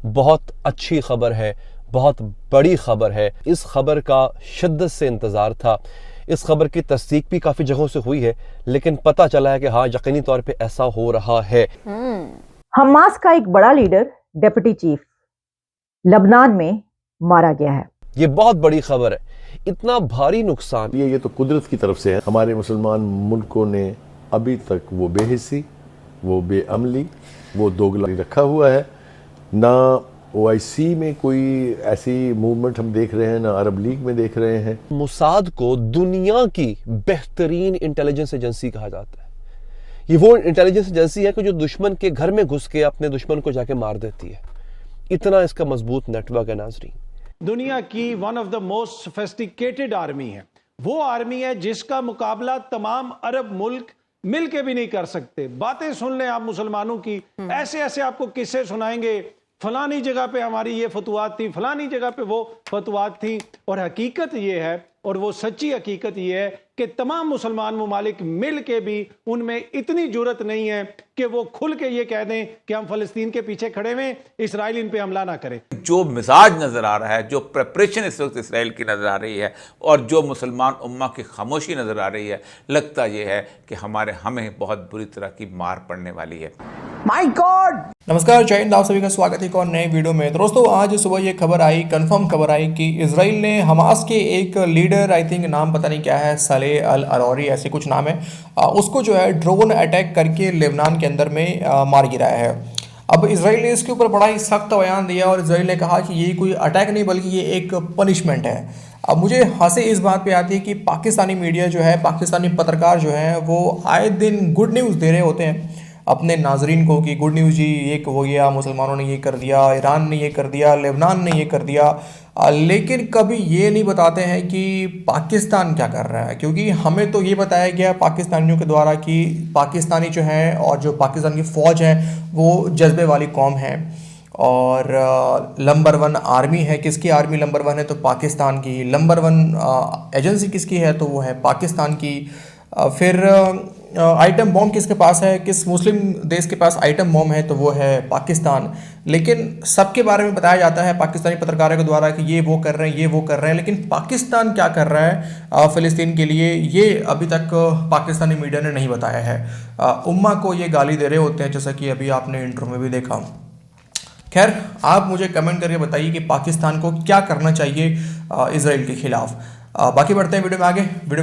بہت اچھی خبر ہے، بہت بڑی خبر ہے۔ اس خبر کا شدت سے انتظار تھا، اس خبر کی تصدیق بھی کافی جگہوں سے ہوئی ہے، لیکن پتہ چلا ہے کہ ہاں یقینی طور پہ ایسا ہو رہا ہے۔ حماس کا ایک بڑا لیڈر ڈیپٹی چیف لبنان میں مارا گیا ہے۔ یہ بہت بڑی خبر ہے، اتنا بھاری نقصان۔ یہ تو قدرت کی طرف سے ہے۔ ہمارے مسلمان ملکوں نے ابھی تک وہ بے حسی، وہ بے عملی، وہ دوگلا رکھا ہوا ہے۔ نہ OIC میں کوئی ایسی موومنٹ ہم دیکھ رہے ہیں، نہ عرب لیگ میں دیکھ رہے ہیں۔ موساد کو دنیا کی بہترین انٹیلیجنس ایجنسی کہا جاتا ہے۔ یہ وہ انٹیلیجنس ایجنسی ہے کہ جو دشمن کے گھر میں گھس کے اپنے دشمن کو جا کے مار دیتی ہے۔ اتنا اس کا مضبوط نیٹ ورک ہے ناظرین۔ دنیا کی one of the most sophisticated army ہے، وہ آرمی ہے جس کا مقابلہ تمام عرب ملک مل کے بھی نہیں کر سکتے۔ باتیں سن لیں آپ مسلمانوں کی، ایسے ایسے آپ کو قصے سنائیں گے، فلانی جگہ پہ ہماری یہ فتوحات تھی، فلانی جگہ پہ وہ فتوحات تھی، اور حقیقت یہ ہے، اور وہ سچی حقیقت یہ ہے کہ تمام مسلمان ممالک مل کے بھی ان میں اتنی جرت نہیں ہے کہ وہ کھل کے یہ کہہ دیں کہ ہم فلسطین کے پیچھے کھڑے ہوئے، اسرائیل ان پہ حملہ نہ کرے۔ جو مزاج نظر آ رہا ہے، جو پریپریشن اس وقت اسرائیل کی نظر آ رہی ہے، اور جو مسلمان امہ کی خاموشی نظر آ رہی ہے، لگتا یہ ہے کہ ہمیں بہت بری طرح کی مار پڑنے والی ہے۔ مائی گاڈ! نمسکار، جے ہند، آپ سبھی کا سواگت ہے ایک اور نئے ویڈیو میں۔ دوستو، آج صبح یہ خبر آئی، کنفرم خبر آئی کہ اسرائیل نے حماس کے ایک لیڈر، آئی تھنک نام پتہ نہیں کیا ہے، صالح العروری ایسے کچھ نام ہے، اس کو جو ہے ڈرون اٹیک کر کے لبنان کے اندر میں مار گرایا ہے۔ اب اسرائیل نے اس کے اوپر بڑا ہی سخت بیان دیا، اور اسرائیل نے کہا کہ یہ کوئی اٹیک نہیں بلکہ یہ ایک پنشمنٹ ہے۔ اب مجھے ہنسی اس بات پہ آتی ہے کہ پاکستانی میڈیا جو ہے، پاکستانی پترکار جو ہیں، وہ آئے دن گڈ نیوز دے رہے ہوتے ہیں اپنے ناظرین کو کہ گڈ نیوز جی یہ ہو گیا، مسلمانوں نے یہ کر دیا، ایران نے یہ کر دیا، لبنان نے یہ کر دیا، لیکن کبھی یہ نہیں بتاتے ہیں کہ پاکستان کیا کر رہا ہے۔ کیونکہ ہمیں تو یہ بتایا گیا پاکستانیوں کے دوارا کہ پاکستانی جو ہیں اور جو پاکستان کی فوج ہے وہ جذبے والی قوم ہے، اور نمبر 1 آرمی ہے۔ کس کی آرمی نمبر 1 ہے؟ تو پاکستان کی۔ نمبر 1 ایجنسی کس کی ہے؟ تو وہ ہے پاکستان کی۔ پھر آئٹم بوم کس کے پاس ہے؟ کس مسلم دیش کے پاس آئٹم بوم ہے؟ تو وہ ہے پاکستان۔ لیکن سب کے بارے میں بتایا جاتا ہے پاکستانی پترکاروں کے دوارا کہ یہ وہ کر رہے ہیں، یہ وہ کر رہے ہیں، لیکن پاکستان کیا کر رہا ہے فلسطین کے لیے، یہ ابھی تک پاکستانی میڈیا نے نہیں بتایا ہے۔ امہ کو یہ گالی دے رہے ہوتے ہیں، جیسا کہ ابھی آپ نے انٹرو میں بھی دیکھا۔ خیر، آپ مجھے کمنٹ کر کے بتائیے کہ پاکستان کو کیا کرنا چاہیے اسرائیل کے خلاف۔ باقی بڑھتے ہیں ویڈیو میں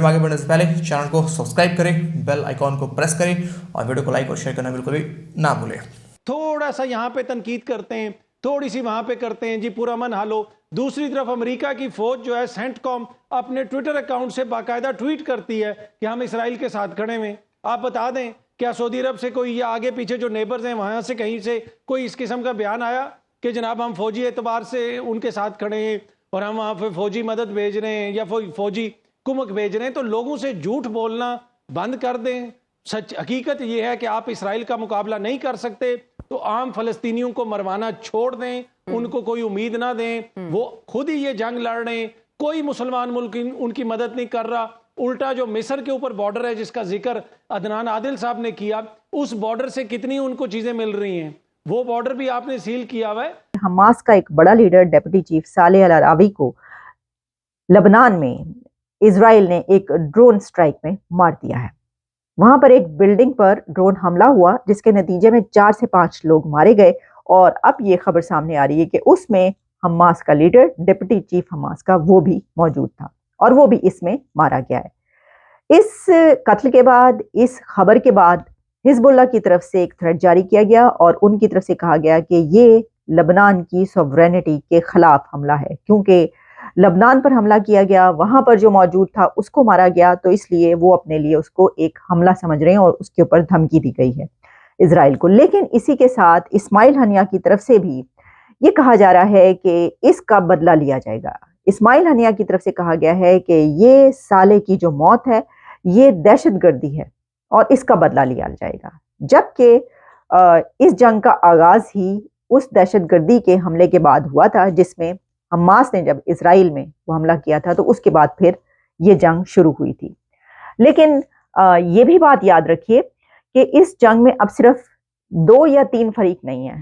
آگے بڑھنے سے پہلے چینل کو سبسکرائب کریں، بیل آئیکن کو پریس کریں، اور ویڈیو کو لائک اور شیئر کرنا بالکل بھی نہ بھولیں۔ تھوڑا سا یہاں پہ تنقید کرتے ہیں، تھوڑی سی وہاں پہ کرتے ہیں، جی پورا من حال ہو۔ دوسری طرف امریکہ کی فوج جو ہے، سینٹ کام، اپنے ٹویٹر اکاؤنٹ سے باقاعدہ ٹویٹ کرتی ہے کہ ہم اسرائیل کے ساتھ کھڑے ہوئے۔ آپ بتا دیں کیا سعودی عرب سے کوئی، یا آگے پیچھے جو نیبرز ہیں وہاں سے کہیں سے کوئی اس قسم کا بیان آیا کہ جناب ہم فوجی اعتبار سے ان کے ساتھ کھڑے ہیں اور ہم وہاں پہ فوجی مدد بھیج رہے ہیں یا فوجی کمک بھیج رہے ہیں؟ تو لوگوں سے جھوٹ بولنا بند کر دیں۔ سچ حقیقت یہ ہے کہ آپ اسرائیل کا مقابلہ نہیں کر سکتے، تو عام فلسطینیوں کو مروانا چھوڑ دیں، ان کو کوئی امید نہ دیں، وہ خود ہی یہ جنگ لڑ رہے ہیں، کوئی مسلمان ملک ان کی مدد نہیں کر رہا۔ الٹا جو مصر کے اوپر بارڈر ہے جس کا ذکر عدنان عادل صاحب نے کیا، اس بارڈر سے کتنی ان کو چیزیں مل رہی ہیں، وہ بارڈر بھی آپ نے سیل کیا ہوا ہے۔ حماس کا ایک بڑا لیڈر ڈیپٹی چیف صالح العروری کو لبنان میں اسرائیل نے ایک ڈرون سٹرائک میں مار دیا ہے۔ وہاں پر ایک بلڈنگ پر ڈرون حملہ ہوا جس کے نتیجے میں 4 سے 5 لوگ مارے گئے، اور اب یہ خبر سامنے آ رہی ہے کہ اس میں حماس کا لیڈر ڈپٹی چیف حماس کا وہ بھی موجود تھا، اور وہ بھی اس میں مارا گیا ہے۔ اس قتل کے بعد، اس خبر کے بعد حزب اللہ کی طرف سے ایک تھریٹ جاری کیا گیا، اور ان کی طرف سے کہا گیا کہ یہ لبنان کی سوورینٹی کے خلاف حملہ ہے، کیونکہ لبنان پر حملہ کیا گیا، وہاں پر جو موجود تھا اس کو مارا گیا، تو اس لیے وہ اپنے لیے اس کو ایک حملہ سمجھ رہے ہیں اور اس کے اوپر دھمکی دی گئی ہے اسرائیل کو۔ لیکن اسی کے ساتھ اسماعیل ہنیہ کی طرف سے بھی یہ کہا جا رہا ہے کہ اس کا بدلہ لیا جائے گا۔ اسماعیل ہنیہ کی طرف سے کہا گیا ہے کہ یہ صالح کی جو موت ہے یہ دہشت گردی ہے اور اس کا بدلہ لیا جائے گا، جبکہ اس جنگ کا آغاز ہی اس دہشت گردی کے حملے کے بعد ہوا تھا، جس میں حماس نے جب اسرائیل میں وہ حملہ کیا تھا تو اس کے بعد پھر یہ جنگ شروع ہوئی تھی۔ لیکن یہ بھی بات یاد رکھیے کہ اس جنگ میں اب صرف 2 یا 3 فریق نہیں ہیں،